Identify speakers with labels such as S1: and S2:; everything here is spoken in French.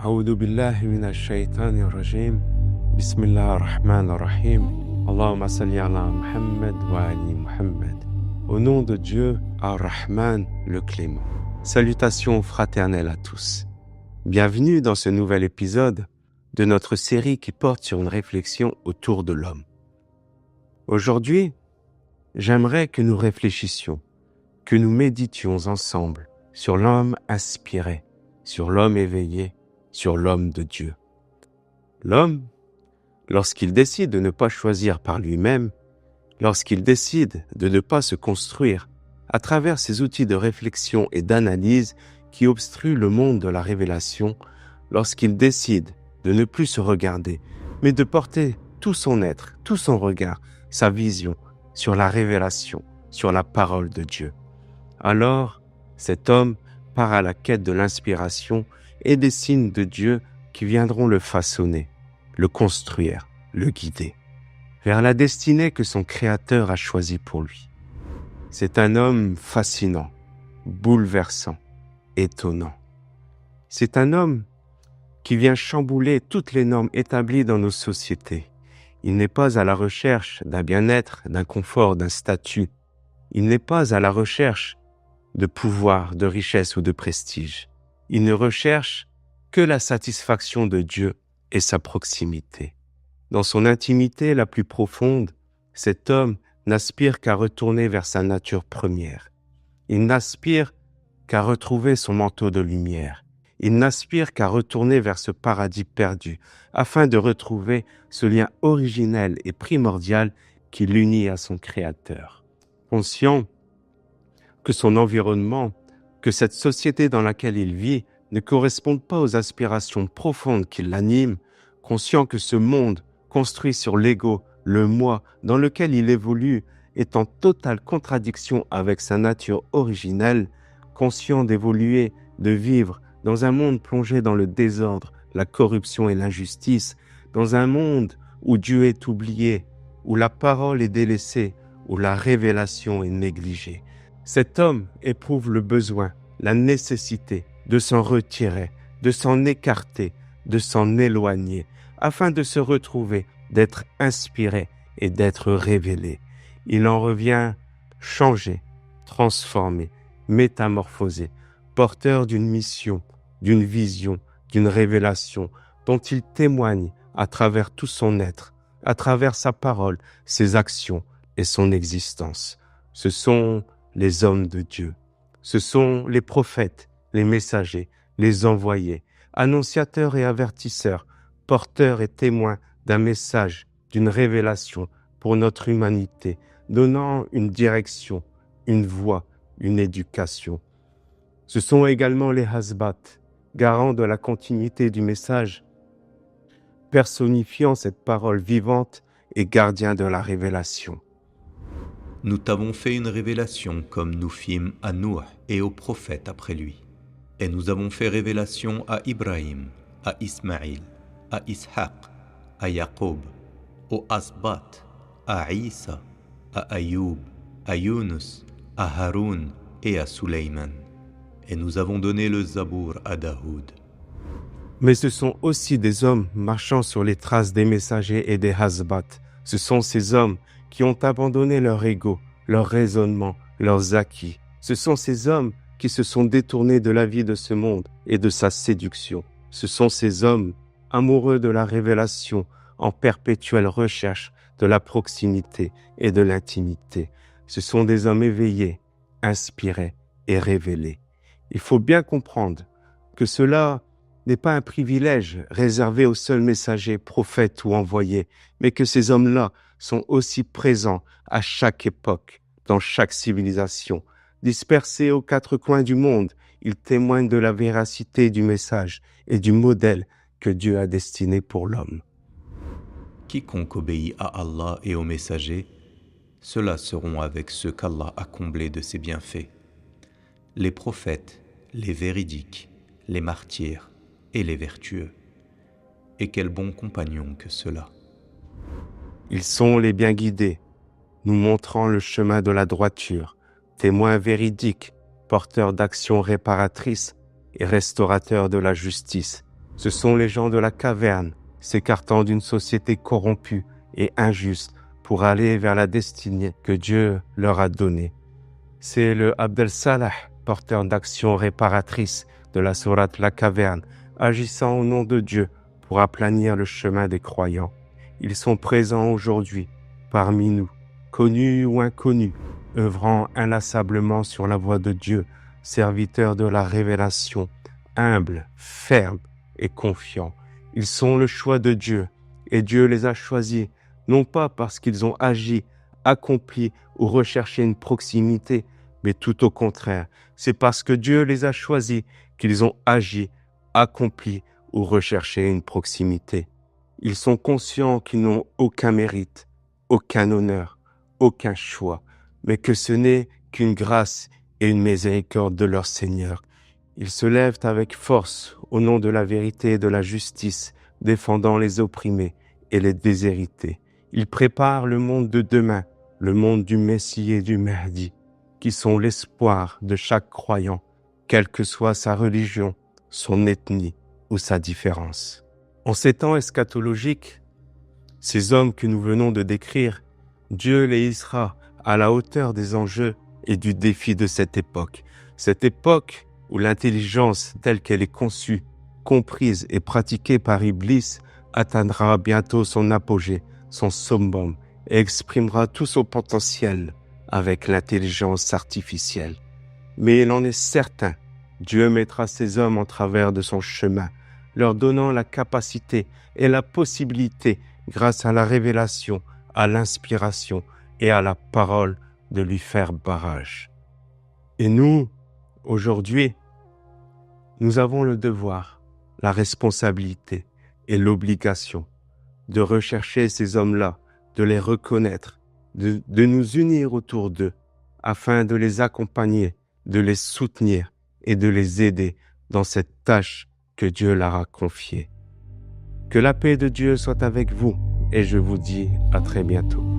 S1: أعوذ بالله من الشيطان الرجيم بسم الله الرحمن الرحيم اللهم صل على Muhammad wa ali Muhammad. Au nom de Dieu, Ar-Rahman, le Clément. Salutations fraternelles à tous. Bienvenue dans ce nouvel épisode de notre série qui porte sur une réflexion autour de l'homme. Aujourd'hui, j'aimerais que nous réfléchissions, que nous méditions ensemble sur l'homme inspiré, sur l'homme éveillé, sur l'homme de Dieu. L'homme, lorsqu'il décide de ne pas choisir par lui-même, lorsqu'il décide de ne pas se construire à travers ces outils de réflexion et d'analyse qui obstruent le monde de la révélation, lorsqu'il décide de ne plus se regarder, mais de porter tout son être, tout son regard, sa vision sur la révélation, sur la parole de Dieu. Alors, cet homme part à la quête de l'inspiration et des signes de Dieu qui viendront le façonner, le construire, le guider, vers la destinée que son Créateur a choisie pour lui. C'est un homme fascinant, bouleversant, étonnant. C'est un homme qui vient chambouler toutes les normes établies dans nos sociétés. Il n'est pas à la recherche d'un bien-être, d'un confort, d'un statut. Il n'est pas à la recherche de pouvoir, de richesse ou de prestige. Il ne recherche que la satisfaction de Dieu et sa proximité. Dans son intimité la plus profonde, cet homme n'aspire qu'à retourner vers sa nature première. Il n'aspire qu'à retrouver son manteau de lumière. Il n'aspire qu'à retourner vers ce paradis perdu, afin de retrouver ce lien originel et primordial qui l'unit à son Créateur. Conscient que son environnement, que cette société dans laquelle il vit ne correspondent pas aux aspirations profondes qui l'animent, conscient que ce monde construit sur l'ego, le moi, dans lequel il évolue, est en totale contradiction avec sa nature originelle, conscient d'évoluer, de vivre dans un monde plongé dans le désordre, la corruption et l'injustice, dans un monde où Dieu est oublié, où la parole est délaissée, où la révélation est négligée. Cet homme éprouve le besoin, la nécessité de s'en retirer, de s'en écarter, de s'en éloigner, afin de se retrouver, d'être inspiré et d'être révélé. Il en revient changé, transformé, métamorphosé, porteur d'une mission, d'une vision, d'une révélation dont il témoigne à travers tout son être, à travers sa parole, ses actions et son existence. Ce sont les hommes de Dieu. Ce sont les prophètes, les messagers, les envoyés, annonciateurs et avertisseurs, porteurs et témoins d'un message, d'une révélation pour notre humanité, donnant une direction, une voie, une éducation. Ce sont également les Hasbat, garants de la continuité du message, personnifiant cette parole vivante et gardiens de la révélation.
S2: Nous t'avons fait une révélation comme nous fîmes à Nuh et aux prophètes après lui. Et nous avons fait révélation à Ibrahim, à Ismaïl, à Ishaq, à Jacob, aux Asbat, à Isa, à Ayoub, à Yunus, à Haroun et à Sulayman. Et nous avons donné le Zabour à Daoud.
S1: Mais ce sont aussi des hommes marchant sur les traces des messagers et des Hasbat. Ce sont ces hommes qui ont abandonné leur ego, leur raisonnement, leurs acquis. Ce sont ces hommes qui se sont détournés de la vie de ce monde et de sa séduction. Ce sont ces hommes amoureux de la révélation, en perpétuelle recherche de la proximité et de l'intimité. Ce sont des hommes éveillés, inspirés et révélés. Il faut bien comprendre que cela n'est pas un privilège réservé aux seuls messagers, prophètes ou envoyés, mais que ces hommes-là sont aussi présents à chaque époque, dans chaque civilisation. Dispersés aux quatre coins du monde, ils témoignent de la véracité du message et du modèle que Dieu a destiné pour l'homme.
S2: Quiconque obéit à Allah et aux messagers, ceux-là seront avec ceux qu'Allah a comblés de ses bienfaits. Les prophètes, les véridiques, les martyrs et les vertueux. Et quel bon compagnon que ceux-là.
S1: Ils sont les bien guidés, nous montrant le chemin de la droiture, témoins véridiques, porteurs d'actions réparatrices et restaurateurs de la justice. Ce sont les gens de la caverne, s'écartant d'une société corrompue et injuste pour aller vers la destinée que Dieu leur a donnée. C'est le Abdel Salah, porteur d'action réparatrice de la sourate La Caverne, agissant au nom de Dieu pour aplanir le chemin des croyants. Ils sont présents aujourd'hui parmi nous, connus ou inconnus, œuvrant inlassablement sur la voie de Dieu, serviteurs de la révélation, humbles, fermes et confiants. Ils sont le choix de Dieu et Dieu les a choisis, non pas parce qu'ils ont agi, accompli ou recherché une proximité, mais tout au contraire, c'est parce que Dieu les a choisis qu'ils ont agi, accompli ou recherché une proximité. Ils sont conscients qu'ils n'ont aucun mérite, aucun honneur, aucun choix, mais que ce n'est qu'une grâce et une miséricorde de leur Seigneur. Ils se lèvent avec force au nom de la vérité et de la justice, défendant les opprimés et les déshérités. Ils préparent le monde de demain, le monde du Messie et du Mahdi, qui sont l'espoir de chaque croyant, quelle que soit sa religion, son ethnie ou sa différence. En ces temps eschatologiques, ces hommes que nous venons de décrire, Dieu les hissera à la hauteur des enjeux et du défi de cette époque où l'intelligence telle qu'elle est conçue, comprise et pratiquée par Iblis atteindra bientôt son apogée, son summum, et exprimera tout son potentiel avec l'intelligence artificielle. Mais il en est certain, Dieu mettra ces hommes en travers de son chemin, leur donnant la capacité et la possibilité, grâce à la révélation, à l'inspiration et à la parole, de lui faire barrage. Et nous, aujourd'hui, nous avons le devoir, la responsabilité et l'obligation de rechercher ces hommes-là, de les reconnaître, de nous unir autour d'eux, afin de les accompagner, de les soutenir et de les aider dans cette tâche que Dieu leur a confiée. Que la paix de Dieu soit avec vous et je vous dis à très bientôt.